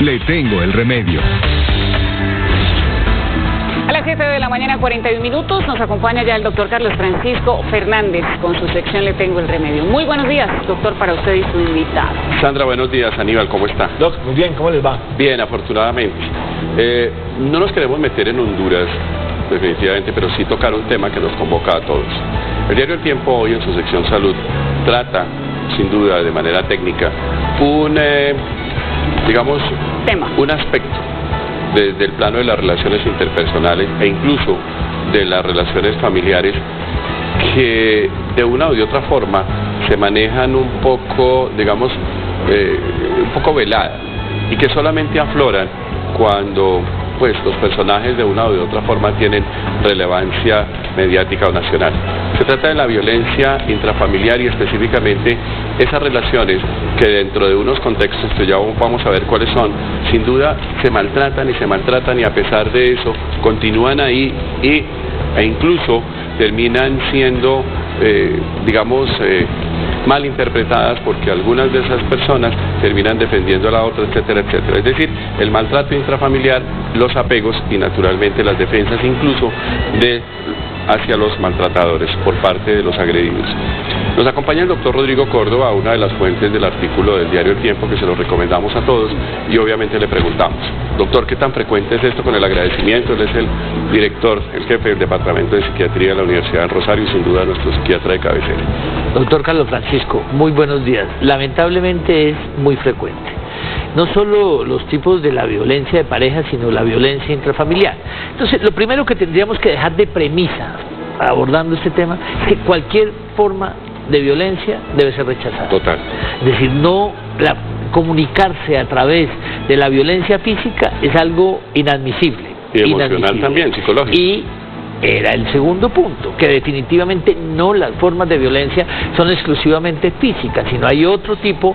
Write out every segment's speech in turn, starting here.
Le tengo el remedio. A las 7 de la mañana, 41 minutos, nos acompaña ya el doctor Carlos Francisco Fernández con su sección Le tengo el remedio. Muy buenos días, doctor, para usted y su invitado. Sandra, buenos días. Aníbal, ¿cómo está? Doc, muy bien, ¿cómo les va? Bien, afortunadamente. No nos queremos meter en Honduras, definitivamente, pero sí tocar un tema que nos convoca a todos. El diario El Tiempo hoy en su sección Salud trata, sin duda, de manera técnica, un aspecto desde el plano de las relaciones interpersonales e incluso de las relaciones familiares que de una u de otra forma se manejan un poco, un poco velada y que solamente afloran cuando pues los personajes de una u de otra forma tienen relevancia mediática o nacional. Se trata de la violencia intrafamiliar y específicamente esas relaciones que dentro de unos contextos que ya vamos a ver cuáles son, sin duda se maltratan y a pesar de eso continúan ahí e incluso terminan siendo mal interpretadas porque algunas de esas personas terminan defendiendo a la otra, etcétera, etcétera. Es decir, el maltrato intrafamiliar, los apegos y naturalmente las defensas incluso hacia los maltratadores por parte de los agredidos. Nos acompaña el doctor Rodrigo Córdoba, una de las fuentes del artículo del diario El Tiempo que se lo recomendamos a todos y obviamente le preguntamos, doctor, ¿qué tan frecuente es esto? Con el agradecimiento, él es el director, el jefe del Departamento de Psiquiatría de la Universidad de Rosario y sin duda nuestro psiquiatra de cabecera. Doctor Carlos Francisco, muy buenos días. Lamentablemente es muy frecuente. No solo los tipos de la violencia de pareja, sino la violencia intrafamiliar. Entonces, lo primero que tendríamos que dejar de premisa abordando este tema es que cualquier forma de violencia debe ser rechazada. Total. Es decir, comunicarse a través de la violencia física es algo inadmisible. Y emocional también, psicológico. Y era el segundo punto, que definitivamente no las formas de violencia son exclusivamente físicas, sino hay otro tipo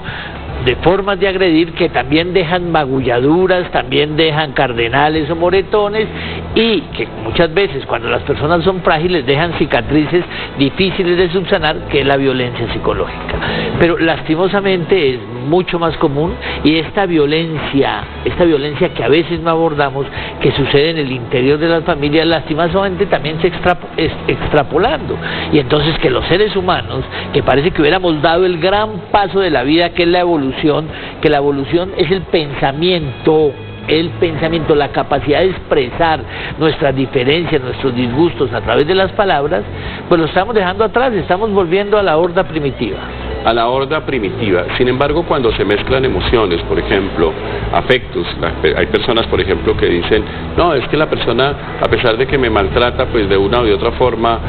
de formas de agredir que también dejan magulladuras, también dejan cardenales o moretones y que muchas veces cuando las personas son frágiles dejan cicatrices difíciles de subsanar, que es la violencia psicológica. Pero lastimosamente es mucho más común y esta violencia que a veces no abordamos, que sucede en el interior de las familias, lastimosamente también se extrapolando. Y entonces que los seres humanos, que parece que hubiéramos dado el gran paso de la vida, que es la evolución, que la evolución es el pensamiento, la capacidad de expresar nuestras diferencias, nuestros disgustos a través de las palabras, pues lo estamos dejando atrás, estamos volviendo a la horda primitiva. A la horda primitiva. Sin embargo, cuando se mezclan emociones, por ejemplo, afectos, hay personas, por ejemplo, que dicen, no, es que la persona, a pesar de que me maltrata, pues de una u de otra forma,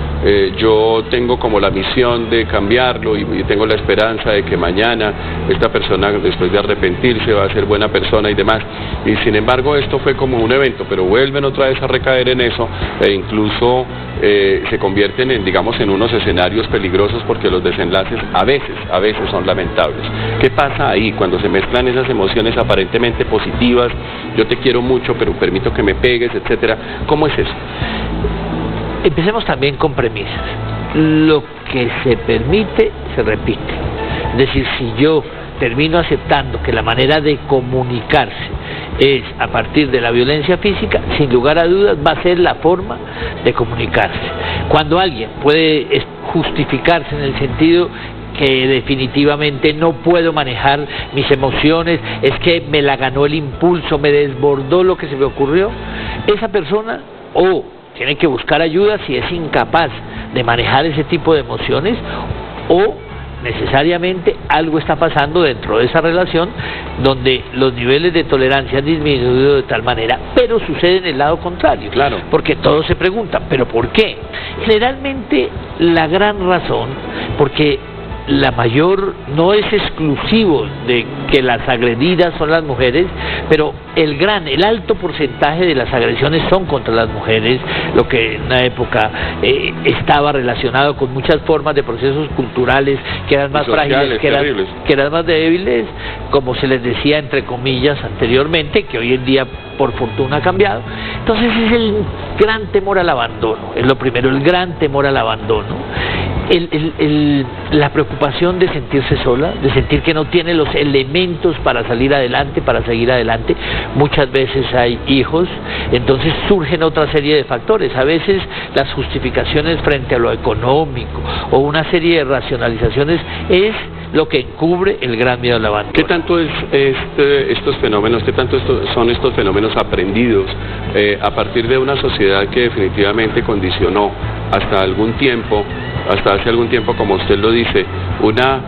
yo tengo como la misión de cambiarlo y tengo la esperanza de que mañana esta persona, después de arrepentirse, va a ser buena persona y demás. Y sin embargo, esto fue como un evento, pero vuelven otra vez a recaer en eso e incluso se convierten en unos escenarios peligrosos porque los desenlaces a veces son lamentables. ¿Qué pasa ahí cuando se mezclan esas emociones aparentemente positivas? Yo te quiero mucho, pero permito que me pegues, etcétera. ¿Cómo es eso? Empecemos también con premisas. Lo que se permite, se repite. Es decir, si yo termino aceptando que la manera de comunicarse es a partir de la violencia física, sin lugar a dudas va a ser la forma de comunicarse. Cuando alguien puede justificarse en el sentido que definitivamente no puedo manejar mis emociones, es que me la ganó el impulso, me desbordó lo que se me ocurrió, esa persona tiene que buscar ayuda si es incapaz de manejar ese tipo de emociones, o necesariamente algo está pasando dentro de esa relación donde los niveles de tolerancia han disminuido de tal manera, pero sucede en el lado contrario. Claro. Porque todos se preguntan, ¿pero por qué? Generalmente la gran razón, porque la mayor, no es exclusivo de que las agredidas son las mujeres, pero el alto porcentaje de las agresiones son contra las mujeres, lo que en una época estaba relacionado con muchas formas de procesos culturales que eran más frágiles, que eran más débiles, como se les decía entre comillas anteriormente, que hoy en día por fortuna ha cambiado. Entonces es el gran temor al abandono, es lo primero, el gran temor al abandono. la preocupación de sentirse sola, de sentir que no tiene los elementos para salir adelante, para seguir adelante. Muchas veces hay hijos, entonces surgen otra serie de factores. A veces las justificaciones frente a lo económico o una serie de racionalizaciones es lo que encubre el gran miedo al abandono. ¿Qué tanto es estos fenómenos, qué tanto son estos fenómenos aprendidos a partir de una sociedad que definitivamente condicionó hasta hace algún tiempo, como usted lo dice, una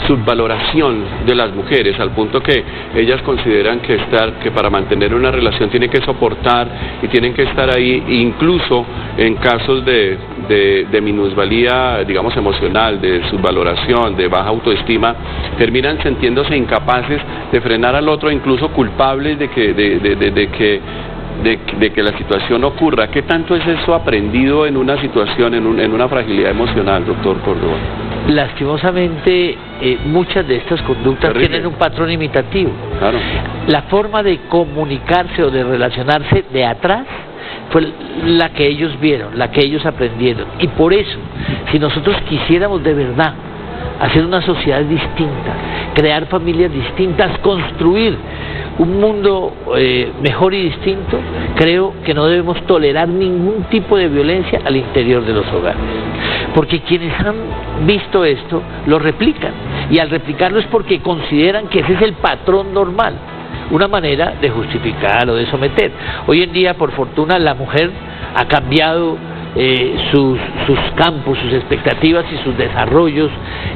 subvaloración de las mujeres, al punto que ellas consideran que para mantener una relación tienen que soportar y tienen que estar ahí, incluso en casos de minusvalía, digamos, emocional, de subvaloración, de baja autoestima, terminan sintiéndose incapaces de frenar al otro, incluso culpables de que la situación ocurra. ¿Qué tanto es eso aprendido en una situación, en una fragilidad emocional, doctor Córdoba? Lastimosamente, muchas de estas conductas tienen un patrón imitativo. Claro. La forma de comunicarse o de relacionarse de atrás fue la que ellos vieron, la que ellos aprendieron. Y por eso, si nosotros quisiéramos de verdad hacer una sociedad distinta, crear familias distintas, construir un mundo mejor y distinto, creo que no debemos tolerar ningún tipo de violencia al interior de los hogares, porque quienes han visto esto lo replican, y al replicarlo es porque consideran que ese es el patrón normal, una manera de justificar o de someter. Hoy en día, por fortuna, la mujer ha cambiado sus campos, sus expectativas y sus desarrollos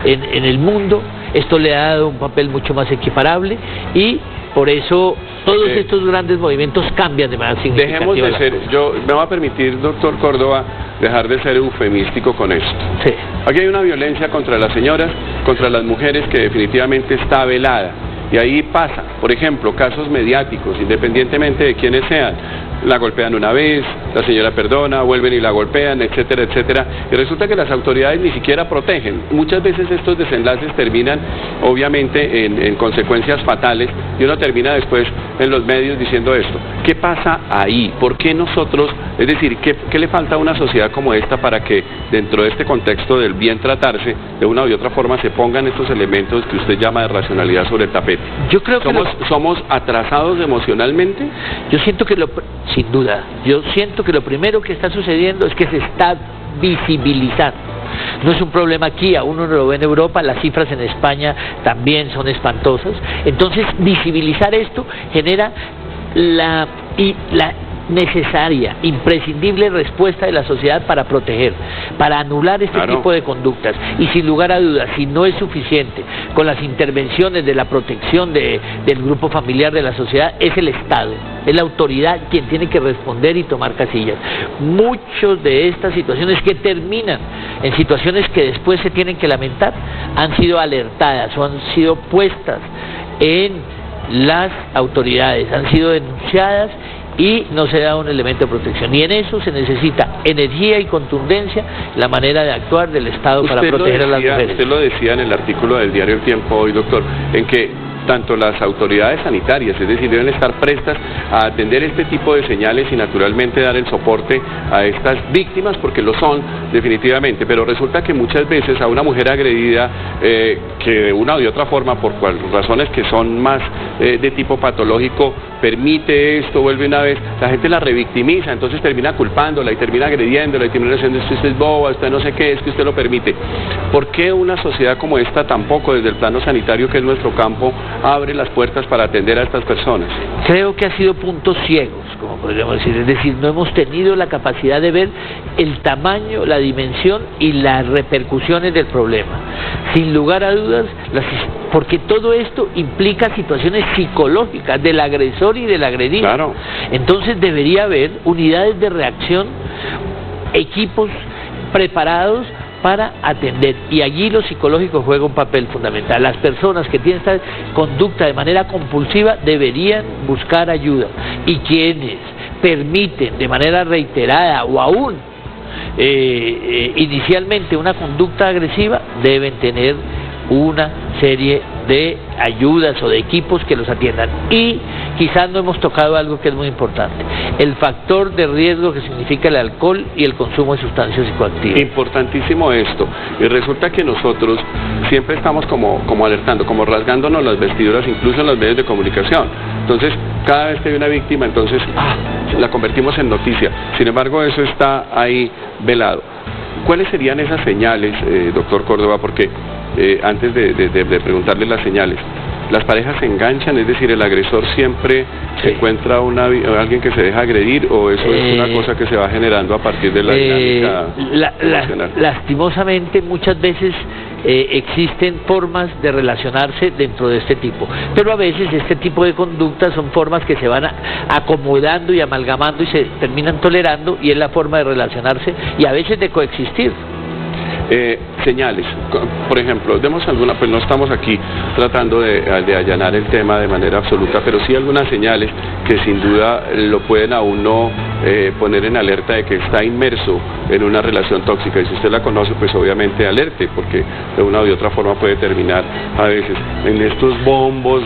en el mundo. Esto le ha dado un papel mucho más equiparable, y por eso todos estos grandes movimientos cambian de manera significativa. Dejemos de ser, me va a permitir, doctor Córdoba, dejar de ser eufemístico con esto. Sí. Aquí hay una violencia contra las señoras, contra las mujeres, que definitivamente está velada. Y ahí pasa, por ejemplo, casos mediáticos, independientemente de quiénes sean. La golpean una vez, la señora perdona, vuelven y la golpean, etcétera, etcétera. Y resulta que las autoridades ni siquiera protegen. Muchas veces estos desenlaces terminan, obviamente, en consecuencias fatales, y uno termina después en los medios diciendo esto. ¿Qué pasa ahí? ¿Por qué nosotros, es decir, qué le falta a una sociedad como esta para que dentro de este contexto del bien tratarse, de una u otra forma se pongan estos elementos que usted llama de racionalidad sobre el tapete? Yo creo que ¿Somos atrasados emocionalmente? Yo siento que sin duda, yo siento que lo primero que está sucediendo es que se está visibilizando. No es un problema aquí, aún uno lo ve en Europa, las cifras en España también son espantosas. Entonces, visibilizar esto genera la necesaria, imprescindible respuesta de la sociedad para proteger, para anular este tipo de conductas. Y sin lugar a dudas, si no es suficiente con las intervenciones de la protección del grupo familiar de la sociedad, es el Estado, es la autoridad quien tiene que responder y tomar casillas. Muchas de estas situaciones que terminan en situaciones que después se tienen que lamentar, han sido alertadas o han sido puestas en las autoridades, han sido denunciadas, y no se da un elemento de protección. Y en eso se necesita energía y contundencia, la manera de actuar del Estado para proteger a las mujeres. Usted lo decía en el artículo del diario El Tiempo hoy, doctor, en que tanto las autoridades sanitarias, es decir, deben estar prestas a atender este tipo de señales y naturalmente dar el soporte a estas víctimas, porque lo son definitivamente, pero resulta que muchas veces a una mujer agredida, que de una u otra forma, por razones que son más de tipo patológico, permite esto, vuelve una vez, la gente la revictimiza, entonces termina culpándola y termina agrediéndola y termina diciendo: usted es boba, usted no sé qué, es que usted lo permite. ¿Por qué una sociedad como esta tampoco, desde el plano sanitario, que es nuestro campo, abre las puertas para atender a estas personas? Creo que ha sido puntos ciegos, como podríamos decir, es decir, no hemos tenido la capacidad de ver el tamaño, la dimensión y las repercusiones del problema. Sin lugar a dudas, porque todo esto implica situaciones psicológicas del agresor y del agredido. Claro. Entonces debería haber unidades de reacción, equipos preparados para atender, y allí lo psicológico juega un papel fundamental. Las personas que tienen esta conducta de manera compulsiva deberían buscar ayuda, y quienes permiten de manera reiterada o aún inicialmente una conducta agresiva deben tener una serie de ayudas o de equipos que los atiendan, y quizás no hemos tocado algo que es muy importante: el factor de riesgo que significa el alcohol y el consumo de sustancias psicoactivas. Importantísimo esto. Y resulta que nosotros siempre estamos como alertando, como rasgándonos las vestiduras, incluso en los medios de comunicación. Entonces, cada vez que hay una víctima, entonces la convertimos en noticia. Sin embargo, eso está ahí velado. ¿Cuáles serían esas señales, doctor Córdoba? Porque antes de preguntarle las señales, las parejas se enganchan, es decir, el agresor siempre se encuentra alguien que se deja agredir, o eso es una cosa que se va generando a partir de la dinámica emocional. Lastimosamente, muchas veces existen formas de relacionarse dentro de este tipo, pero a veces este tipo de conductas son formas que se van acomodando y amalgamando y se terminan tolerando, y es la forma de relacionarse y a veces de coexistir. Señales, por ejemplo, demos alguna, pues no estamos aquí tratando de allanar el tema de manera absoluta, pero sí algunas señales que sin duda lo pueden a uno poner en alerta de que está inmerso en una relación tóxica, y si usted la conoce, pues obviamente alerte, porque de una u otra forma puede terminar a veces en estos bombos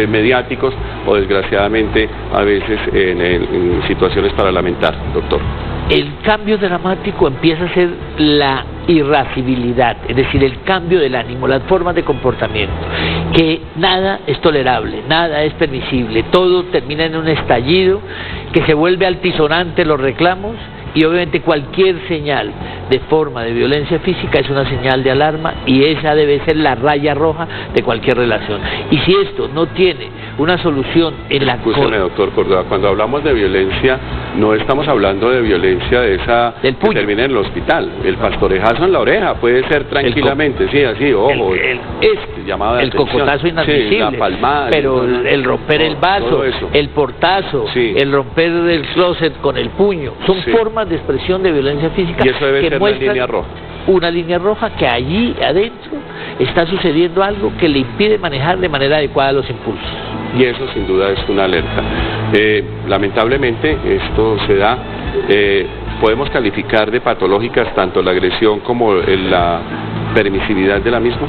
mediáticos, o desgraciadamente a veces en situaciones para lamentar, doctor. El cambio dramático empieza a ser la irascibilidad, es decir, el cambio del ánimo, las formas de comportamiento, que nada es tolerable, nada es permisible, todo termina en un estallido que se vuelve altisonante los reclamos, y obviamente cualquier señal de forma de violencia física es una señal de alarma, y esa debe ser la raya roja de cualquier relación. Y si esto no tiene una solución en la... Escúcheme, doctor Córdoba, cuando hablamos de violencia no estamos hablando de violencia de esa que termina en el hospital. El pastorejazo en la oreja puede ser tranquilamente, sí, así, ojo, llamada de atención. Cocotazo inadmisible, sí, la palmada, pero el romper el vaso, el portazo, el romper el closet con el puño, son formas de expresión de violencia física, y eso debe ser una línea roja. Una línea roja, que allí adentro está sucediendo algo que le impide manejar de manera adecuada los impulsos. Y eso sin duda es una alerta. Lamentablemente esto se da, podemos calificar de patológicas tanto la agresión como la permisividad de la misma.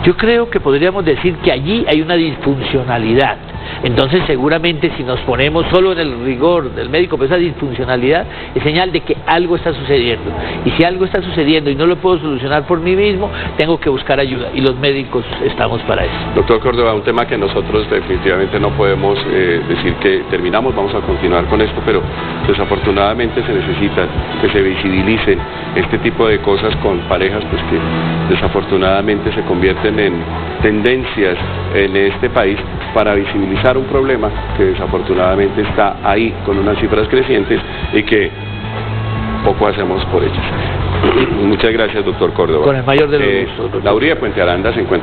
Yo creo que podríamos decir que allí hay una disfuncionalidad. Entonces seguramente si nos ponemos solo en el rigor del médico, pues esa disfuncionalidad es señal de que algo está sucediendo, y si algo está sucediendo y no lo puedo solucionar por mí mismo, tengo que buscar ayuda, y los médicos estamos para eso. Doctor Córdoba, un tema que nosotros definitivamente no podemos decir que terminamos, vamos a continuar con esto, pero desafortunadamente se necesita que se visibilicen este tipo de cosas con parejas pues que desafortunadamente se convierten en tendencias en este país para visibilizar un problema que desafortunadamente está ahí con unas cifras crecientes y que poco hacemos por ellas. Muchas gracias, doctor Córdoba. Con el mayor de los gustos. La URI de Puente Aranda se encuentra